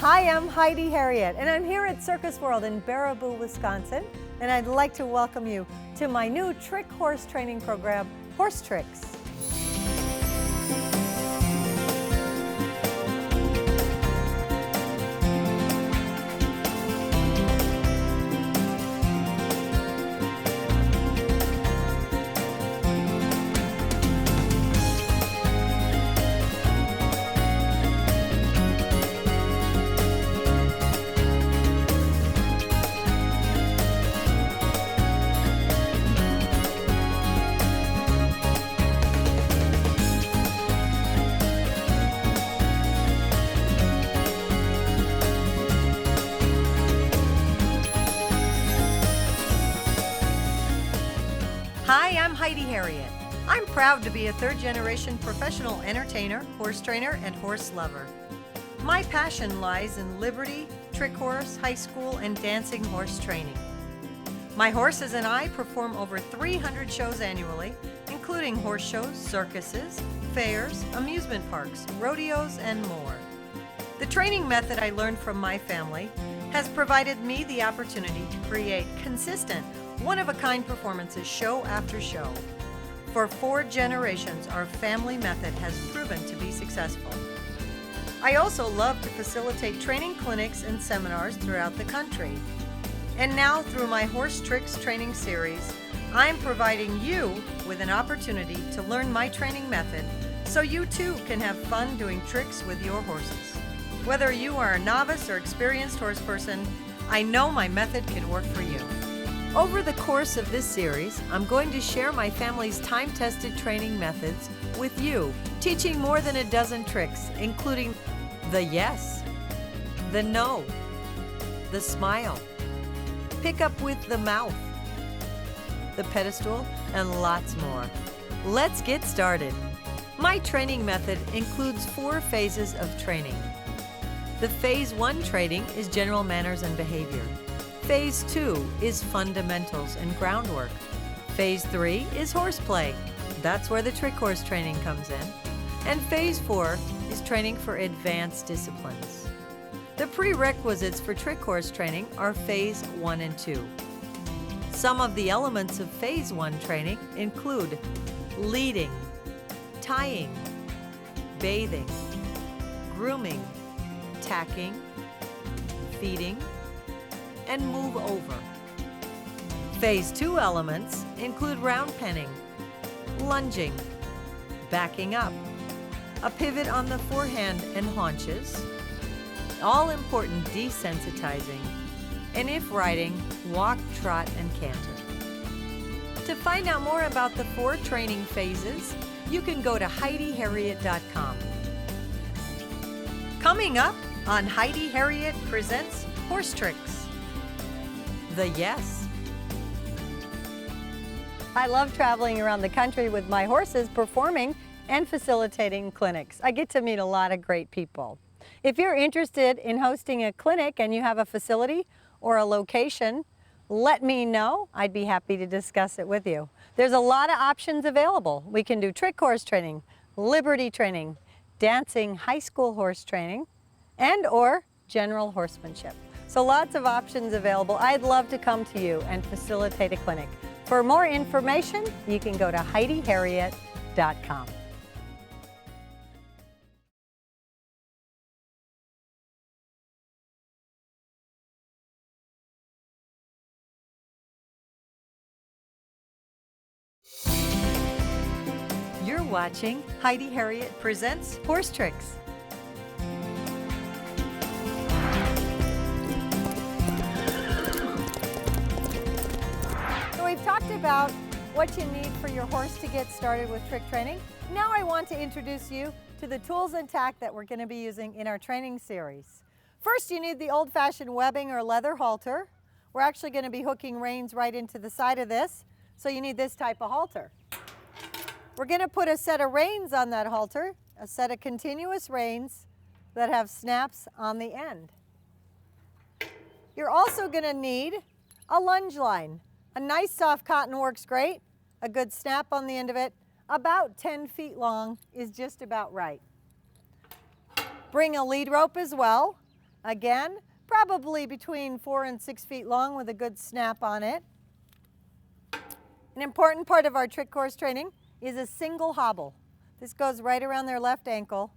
Hi, I'm Heidi Herriott, and I'm here at Circus World in Baraboo, Wisconsin, and I'd like to welcome you to my new trick horse training program, HorseTrix. Hi, I'm Heidi Herriott. I'm proud to be a third-generation professional entertainer, horse trainer, and horse lover. My passion lies in Liberty, trick horse, high school, and dancing horse training. My horses and I perform over 300 shows annually, including horse shows, circuses, fairs, amusement parks, rodeos, and more. The training method I learned from my family has provided me the opportunity to create consistent, one-of-a-kind performances show after show. For 4 generations, our family method has proven to be successful. I also love to facilitate training clinics and seminars throughout the country. And now, through my HorseTrix training series, I'm providing you with an opportunity to learn my training method so you too can have fun doing tricks with your horses. Whether you are a novice or experienced horse person, I know my method can work for you. Over the course of this series, I'm going to share my family's time-tested training methods with you, teaching more than a dozen tricks, including the yes, the no, the smile, pick up with the mouth, the pedestal, and lots more. Let's get started. My training method includes 4 phases of training. The Phase 1 training is general manners and behavior. Phase 2 is fundamentals and groundwork. Phase 3 is horseplay. That's where the trick horse training comes in. And Phase 4 is training for advanced disciplines. The prerequisites for trick horse training are Phase 1 and 2. Some of the elements of Phase 1 training include leading, tying, bathing, grooming, tacking, feeding, and move over. Phase 2 elements include round penning, lunging, backing up, a pivot on the forehand and haunches, all important desensitizing, and if riding, walk, trot, and canter. To find out more about the 4 training phases, you can go to HeidiHerriott.com. Coming up on Heidi Herriott Presents HorseTrix. The yes. I love traveling around the country with my horses, performing and facilitating clinics. I get to meet a lot of great people. If you're interested in hosting a clinic and you have a facility or a location, let me know. I'd be happy to discuss it with you. There's a lot of options available. We can do trick horse training, liberty training, dancing, high school horse training, and or general horsemanship. So lots of options available. I'd love to come to you and facilitate a clinic. For more information, you can go to HeidiHerriott.com. You're watching Heidi Herriott Presents HorseTrix. We've talked about what you need for your horse to get started with trick training. Now I want to introduce you to the tools and tack that we're going to be using in our training series. First, you need the old-fashioned webbing or leather halter. We're actually going to be hooking reins right into the side of this, so you need this type of halter. We're going to put a set of reins on that halter, a set of continuous reins that have snaps on the end. You're also going to need a lunge line. A nice soft cotton works great. A good snap on the end of it, about 10 feet long, is just about right. Bring a lead rope as well. Again, probably between 4 and 6 feet long with a good snap on it. An important part of our trick course training is a single hobble. This goes right around their left ankle.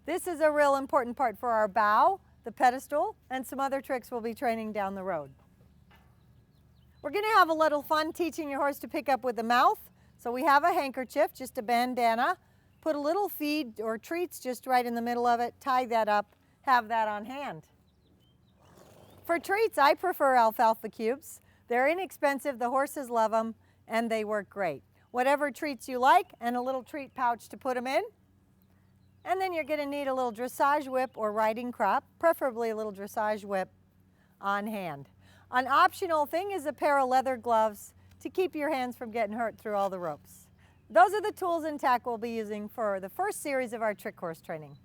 This is a real important part for our bow, the pedestal, and some other tricks we'll be training down the road. We're going to have a little fun teaching your horse to pick up with the mouth. So we have a handkerchief, just a bandana. Put a little feed or treats just right in the middle of it, tie that up, have that on hand. For treats, I prefer alfalfa cubes. They're inexpensive, the horses love them, and they work great. Whatever treats you like, and a little treat pouch to put them in. And then you're going to need a little dressage whip or riding crop, preferably a little dressage whip on hand. An optional thing is a pair of leather gloves to keep your hands from getting hurt through all the ropes. Those are the tools and tack we'll be using for the first series of our trick course training.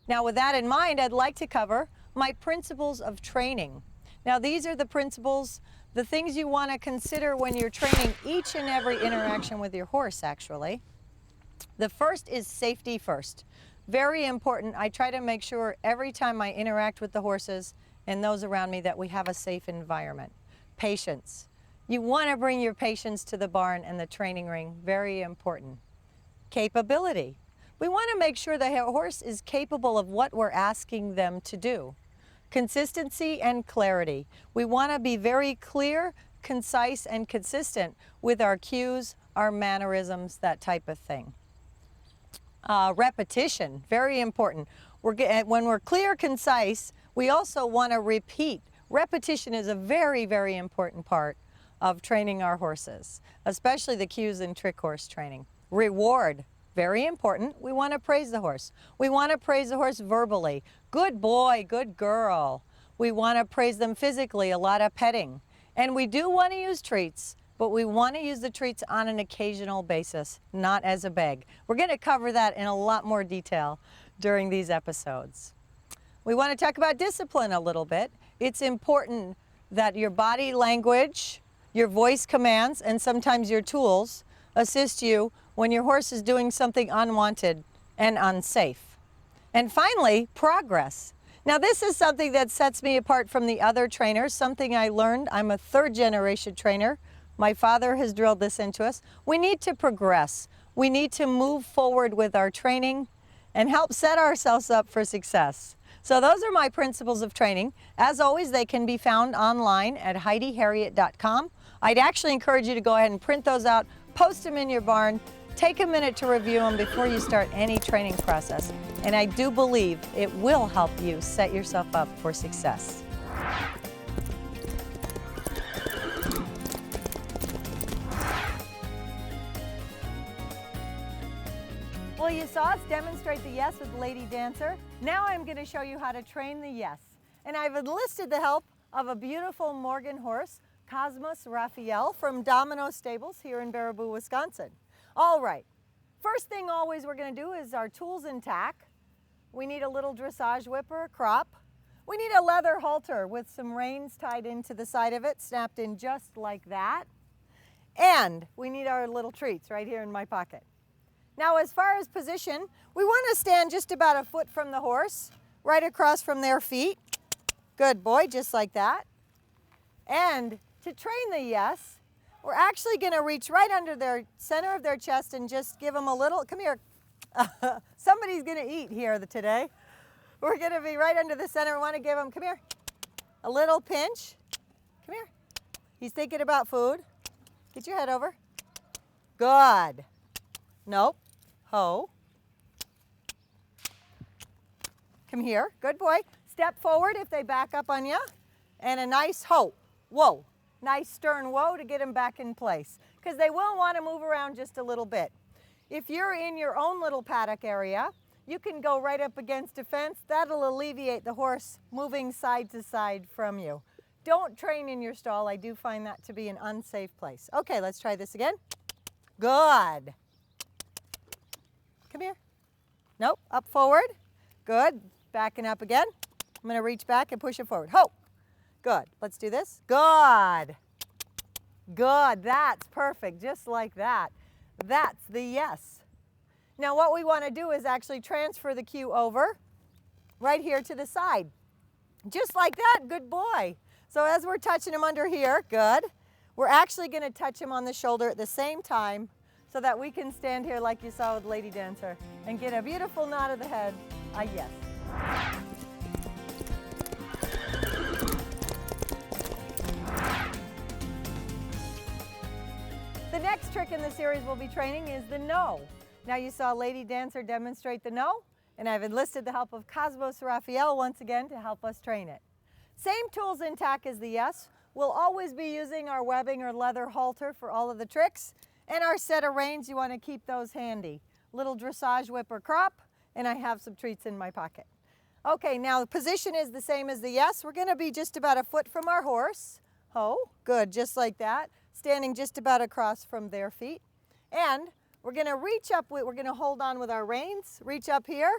Now with that in mind, I'd like to cover my principles of training. Now these are the principles, the things you want to consider when you're training each and every interaction with your horse actually. The first is safety first. Very important. I try to make sure every time I interact with the horses and those around me that we have a safe environment. Patience. You want to bring your patience to the barn and the training ring. Very important. Capability. We want to make sure the horse is capable of what we're asking them to do. Consistency and clarity. We want to be very clear, concise, and consistent with our cues, our mannerisms, that type of thing. Repetition, very important. When we're clear, concise, we also want to repeat. Repetition is a very, very important part of training our horses, especially the cues in trick horse training. Reward, very important. We want to praise the horse. We want to praise the horse verbally. Good boy, good girl. We want to praise them physically, a lot of petting. And we do want to use treats, but we want to use the treats on an occasional basis, not as a beg. We're going to cover that in a lot more detail during these episodes. We want to talk about discipline a little bit. It's important that your body language, your voice commands, and sometimes your tools assist you when your horse is doing something unwanted and unsafe. And finally, progress. Now this is something that sets me apart from the other trainers, something I learned. I'm a third generation trainer. My father has drilled this into us. We need to progress. We need to move forward with our training and help set ourselves up for success. So those are my principles of training. As always, they can be found online at HeidiHerriott.com. I'd actually encourage you to go ahead and print those out, post them in your barn, take a minute to review them before you start any training process. And I do believe it will help you set yourself up for success. Well, you saw us demonstrate the yes with Lady Dancer. Now I'm going to show you how to train the yes. And I've enlisted the help of a beautiful Morgan horse, Cosmos Raphael from Domino Stables here in Baraboo, Wisconsin. All right, first thing always we're going to do is our tools and tack. We need a little dressage whipper, crop. We need a leather halter with some reins tied into the side of it, snapped in just like that. And we need our little treats right here in my pocket. Now as far as position, we want to stand just about a foot from the horse, right across from their feet. Good boy, just like that. And to train the yes, we're actually going to reach right under their center of their chest and just give them a little, come here, somebody's going to eat here today. We're going to be right under the center. We want to give them, come here, a little pinch. Come here. He's thinking about food. Get your head over. Good. Nope. Ho. Come here. Good boy. Step forward if they back up on you. And a nice ho. Whoa. Nice stern whoa to get them back in place. Because they will want to move around just a little bit. If you're in your own little paddock area, you can go right up against a fence. That'll alleviate the horse moving side to side from you. Don't train in your stall. I do find that to be an unsafe place. Okay, let's try this again. Good. Come here. Nope, up forward. Good. Backing up again. I'm going to reach back and push it forward. Ho. Good. Let's do this. Good. Good. That's perfect. Just like that. That's the yes. Now what we want to do is actually transfer the cue over right here to the side. Just like that, good boy. So as we're touching him under here, good. We're actually going to touch him on the shoulder at the same time so that we can stand here like you saw with Lady Dancer and get a beautiful nod of the head, a yes. The next trick in the series we'll be training is the no. Now you saw Lady Dancer demonstrate the no, and I've enlisted the help of Cosmos Raphael once again to help us train it. Same tools in Tack as the yes. We'll always be using our webbing or leather halter for all of the tricks, and our set of reins, you want to keep those handy. Little dressage whip or crop, and I have some treats in my pocket. Okay, now the position is the same as the yes. We're going to be just about a foot from our horse. Oh, good, just like that. Standing just about across from their feet. And we're going to reach up, we're going to hold on with our reins, reach up here,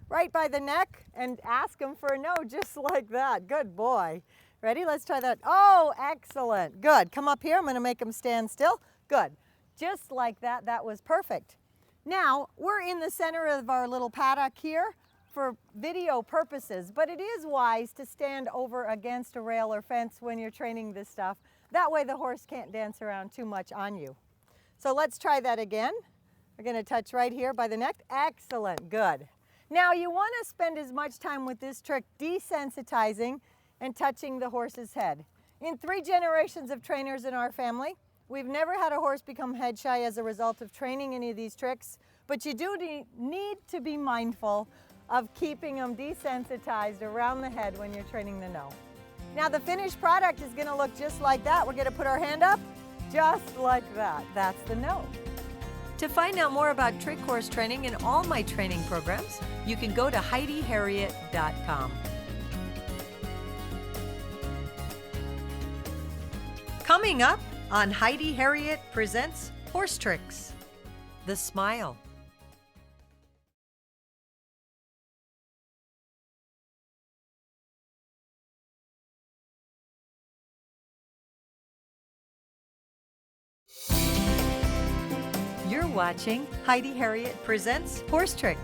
right by the neck, and ask them for a no, just like that. Good boy. Ready? Let's try that. Oh, excellent. Good. Come up here. I'm going to make them stand still. Good. Just like that. That was perfect. Now, we're in the center of our little paddock here for video purposes, but it is wise to stand over against a rail or fence when you're training this stuff. That way the horse can't dance around too much on you. So let's try that again. We're going to touch right here by the neck. Excellent. Good. Now you want to spend as much time with this trick desensitizing and touching the horse's head. In 3 generations of trainers in our family, we've never had a horse become head shy as a result of training any of these tricks, but you do need to be mindful of keeping them desensitized around the head when you're training the no. Now the finished product is going to look just like that. We're going to put our hand up just like that. That's the no. To find out more about trick horse training and all my training programs, you can go to HeidiHerriott.com. Coming up on Heidi Herriott Presents HorseTrix, The smile. You're watching Heidi Herriott Presents HorseTrix.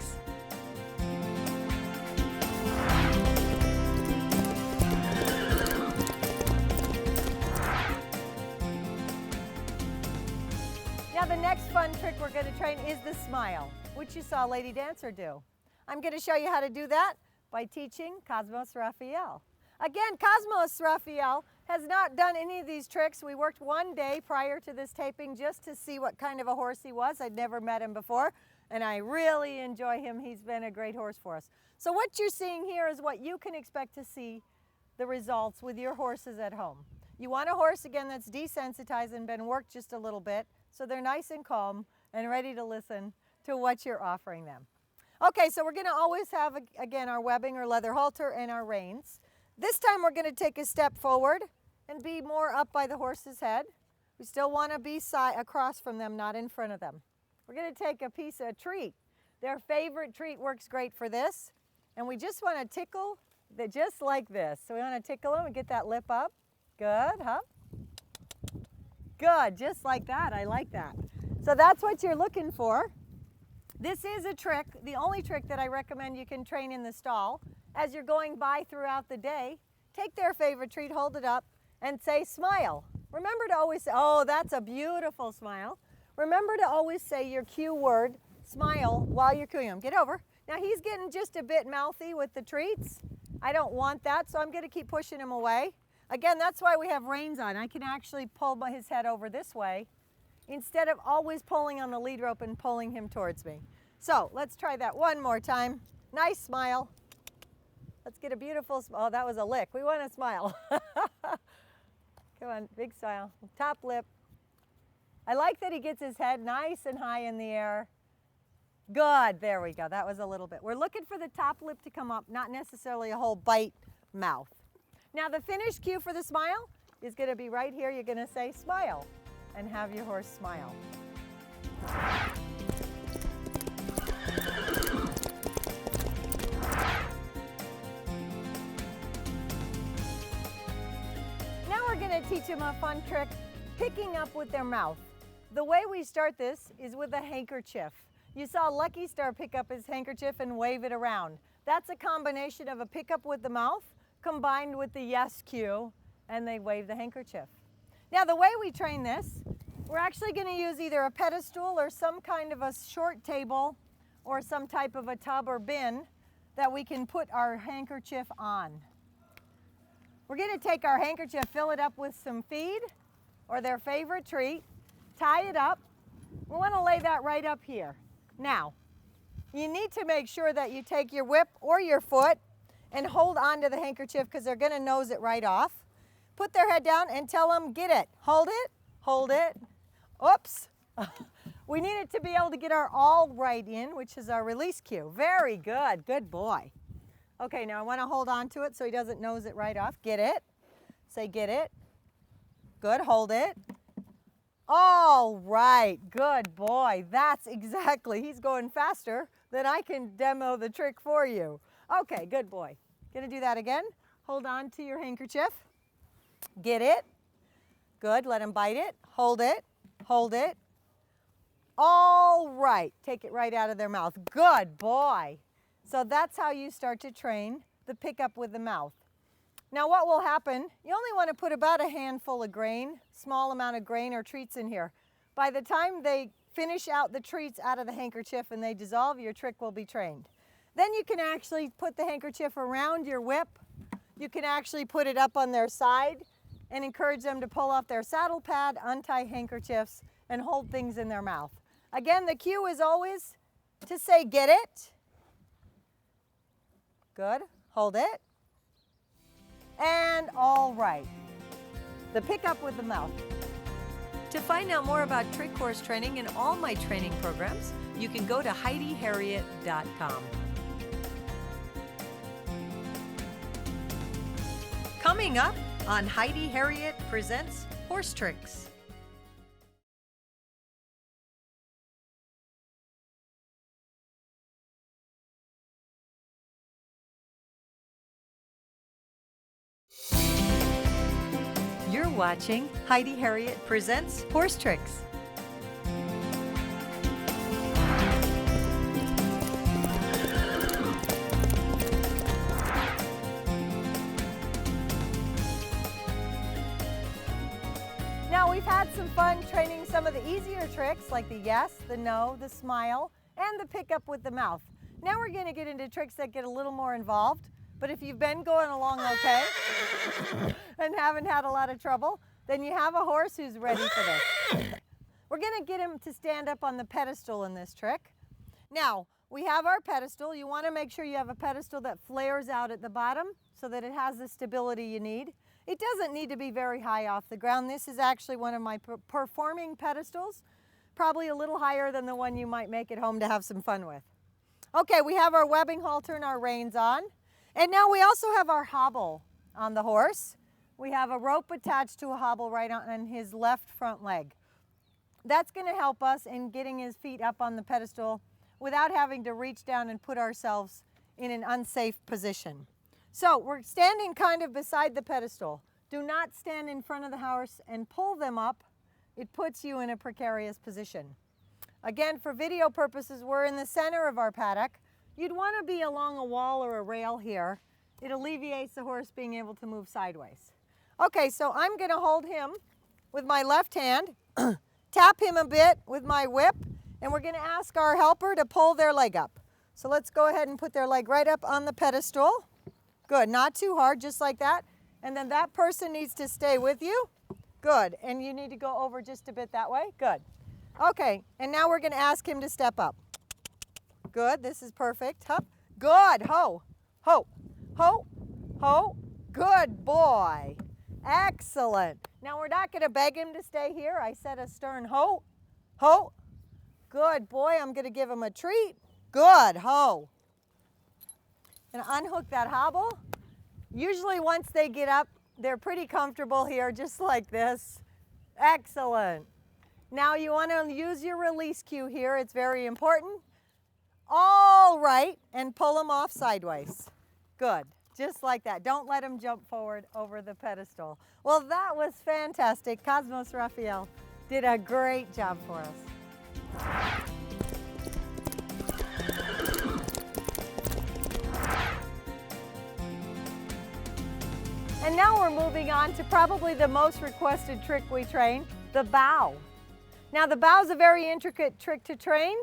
Now the next fun trick we're going to train is the smile, which you saw Lady Dancer do. I'm going to show you how to do that by teaching Cosmos Raphael. Again, Cosmos Raphael has not done any of these tricks. We worked one day prior to this taping just to see what kind of a horse he was. I'd never met him before, and I really enjoy him. He's been a great horse for us. So what you're seeing here is what you can expect to see the results with your horses at home. You want a horse, again, that's desensitized and been worked just a little bit, so they're nice and calm and ready to listen to what you're offering them. Okay, so we're going to always have, again, our webbing or leather halter and our reins. This time we're going to take a step forward and be more up by the horse's head. We still want to be across from them, not in front of them. We're going to take a piece of treat. Their favorite treat works great for this. And we just want to tickle just like this. So we want to tickle them and get that lip up. Good, huh? Good, just like that. I like that. So that's what you're looking for. This is a trick, the only trick that I recommend you can train in the stall. As you're going by throughout the day, take their favorite treat, hold it up, and say smile. Remember to always say, oh, that's a beautiful smile. Remember to always say your cue word, smile, while you're cueing him. Get over. Now he's getting just a bit mouthy with the treats. I don't want that, so I'm going to keep pushing him away. Again, that's why we have reins on. I can actually pull his head over this way instead of always pulling on the lead rope and pulling him towards me. So let's try that one more time. Nice smile. Let's get a beautiful smile. Oh, that was a lick. We want a smile. Come on, big smile. Top lip. I like that he gets his head nice and high in the air. Good, there we go. That was a little bit. We're looking for the top lip to come up, not necessarily a whole bite mouth. Now the finished cue for the smile is going to be right here. You're going to say smile and have your horse smile. Now we're going to teach them a fun trick, picking up with their mouth. The way we start this is with a handkerchief. You saw Lucky Star pick up his handkerchief and wave it around. That's a combination of a pickup with the mouth combined with the yes cue, and they wave the handkerchief. Now the way we train this, we're actually going to use either a pedestal or some kind of a short table or some type of a tub or bin that we can put our handkerchief on. We're going to take our handkerchief, fill it up with some feed or their favorite treat, tie it up. We want to lay that right up here. Now, you need to make sure that you take your whip or your foot and hold on to the handkerchief because they're going to nose it right off. Put their head down and tell them, get it. Hold it, hold it. Oops. We need it to be able to get our all right in, which is our release cue. Very good, good boy. Okay, now I want to hold on to it so he doesn't nose it right off. Get it. Say get it. Good, hold it. All right, good boy. That's exactly, he's going faster than I can demo the trick for you. Okay, good boy. Gonna do that again. Hold on to your handkerchief. Get it. Good, let him bite it. Hold it, hold it. All right, take it right out of their mouth. Good boy. So that's how you start to train the pickup with the mouth. Now what will happen, you only want to put about a handful of grain, small amount of grain or treats in here. By the time they finish out the treats out of the handkerchief and they dissolve, your trick will be trained. Then you can actually put the handkerchief around your whip. You can actually put it up on their side and encourage them to pull off their saddle pad, untie handkerchiefs, and hold things in their mouth. Again, the cue is always to say, get it. Good, hold it. And all right. The pickup with the mouth. To find out more about trick horse training and all my training programs, you can go to HeidiHerriott.com. Coming up on Heidi Herriott Presents HorseTrix. You're watching Heidi Herriott Presents HorseTrix. Now we've had some fun training some of the easier tricks like the yes, the no, the smile, and the pickup with the mouth. Now we're going to get into tricks that get a little more involved. But if you've been going along okay and haven't had a lot of trouble, then you have a horse who's ready for this. We're going to get him to stand up on the pedestal in this trick. Now, we have our pedestal. You want to make sure you have a pedestal that flares out at the bottom so that it has the stability you need. It doesn't need to be very high off the ground. This is actually one of my performing pedestals, probably a little higher than the one you might make at home to have some fun with. Okay, we have our webbing halter and our reins on. And now we also have our hobble on the horse. We have a rope attached to a hobble right on his left front leg. That's going to help us in getting his feet up on the pedestal without having to reach down and put ourselves in an unsafe position. So we're standing kind of beside the pedestal. Do not stand in front of the horse and pull them up. It puts you in a precarious position. Again, for video purposes, we're in the center of our paddock. You'd want to be along a wall or a rail here. It alleviates the horse being able to move sideways. Okay, so I'm going to hold him with my left hand, tap him a bit with my whip, and we're going to ask our helper to pull their leg up. So let's go ahead and put their leg right up on the pedestal. Good, not too hard, just like that. And then that person needs to stay with you. Good, and you need to go over just a bit that way. Good. Okay, and now we're going to ask him to step up. Good, this is perfect. Hup. Good, ho, ho, ho, ho. Good boy. Excellent. Now we're not going to beg him to stay here. I said a stern ho, ho. Good boy, I'm going to give him a treat. Good, ho. And unhook that hobble. Usually once they get up, they're pretty comfortable here, just like this. Excellent. Now you want to use your release cue here. It's very important. All right, and pull them off sideways. Good, just like that. Don't let them jump forward over the pedestal. Well, that was fantastic. Cosmos Raphael did a great job for us. And now we're moving on to probably the most requested trick we train, the bow. Now the bow is a very intricate trick to train,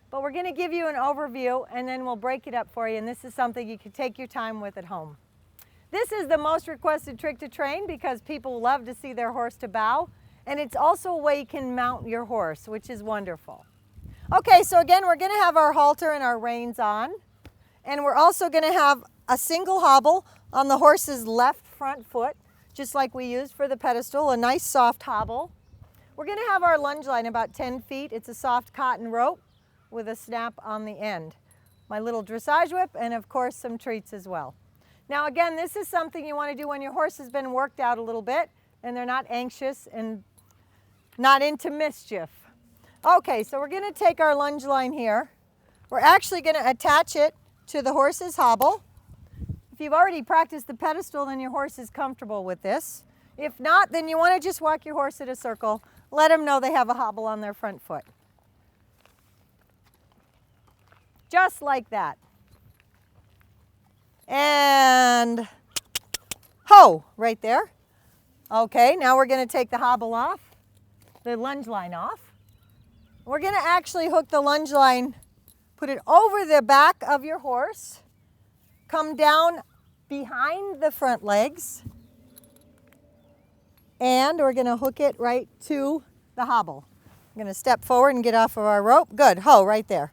but we're going to give you an overview and then we'll break it up for you, and this is something you can take your time with at home. This is the most requested trick to train because people love to see their horse to bow, and it's also a way you can mount your horse, which is wonderful. Okay, so again, we're going to have our halter and our reins on, and we're also going to have a single hobble on the horse's left front foot, just like we used for the pedestal, a nice soft hobble. We're going to have our lunge line about 10 feet. It's a soft cotton rope with a snap on the end. My little dressage whip, and of course some treats as well. Now again, this is something you want to do when your horse has been worked out a little bit and they're not anxious and not into mischief. Okay, so we're going to take our lunge line here. We're actually going to attach it to the horse's hobble. If you've already practiced the pedestal, then your horse is comfortable with this. If not, then you want to just walk your horse in a circle. Let them know they have a hobble on their front foot. Just like that. And ho, right there. Okay, now we're going to take the hobble off, the lunge line off. We're going to actually hook the lunge line, put it over the back of your horse, come down behind the front legs, and we're going to hook it right to the hobble. I'm going to step forward and get off of our rope. Good, ho, right there.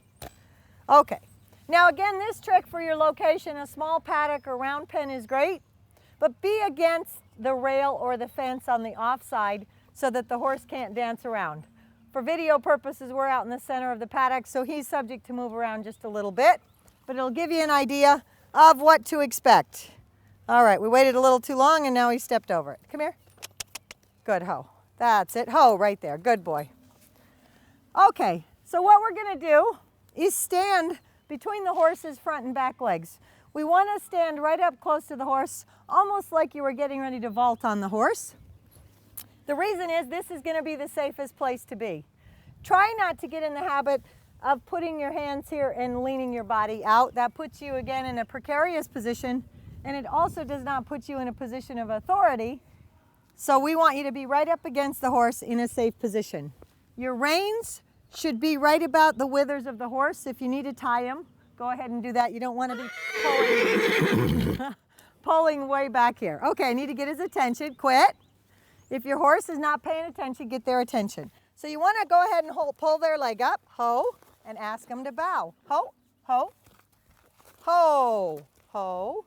Okay, now again, this trick for your location, a small paddock or round pen is great, but be against the rail or the fence on the offside so that the horse can't dance around. For video purposes, we're out in the center of the paddock, so he's subject to move around just a little bit, but it'll give you an idea of what to expect. All right, we waited a little too long and now he stepped over it. Come here. Good, ho. That's it, ho, right there, good boy. Okay, so what we're gonna do is stand between the horse's front and back legs. We wanna stand right up close to the horse, almost like you were getting ready to vault on the horse. The reason is this is going to be the safest place to be. Try not to get in the habit of putting your hands here and leaning your body out. That puts you again in a precarious position, and it also does not put you in a position of authority. So we want you to be right up against the horse in a safe position. Your reins should be right about the withers of the horse. If you need to tie them, go ahead and do that. You don't want to be pulling way back here. Okay, I need to get his attention. Quit. If your horse is not paying attention, get their attention. So you want to go ahead and pull their leg up, ho, and ask them to bow. Ho, ho, ho, ho.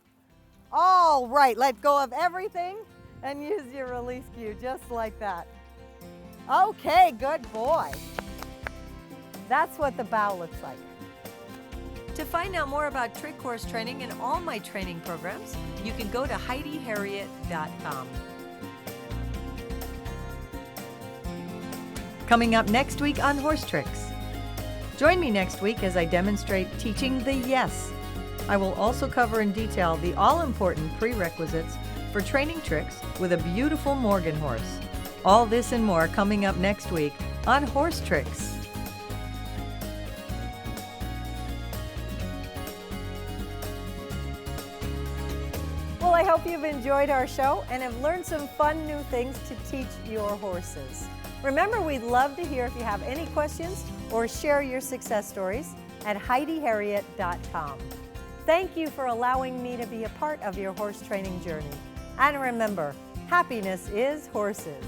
All right, let go of everything and use your release cue just like that. Okay, good boy. That's what the bow looks like. To find out more about trick horse training and all my training programs, you can go to HeidiHerriott.com. Coming up next week on HorseTrix. Join me next week as I demonstrate teaching the yes. I will also cover in detail the all-important prerequisites for training tricks with a beautiful Morgan horse. All this and more coming up next week on HorseTrix. Well, I hope you've enjoyed our show and have learned some fun new things to teach your horses. Remember, we'd love to hear if you have any questions or share your success stories at HeidiHerriott.com. Thank you for allowing me to be a part of your horse training journey. And remember, happiness is horses.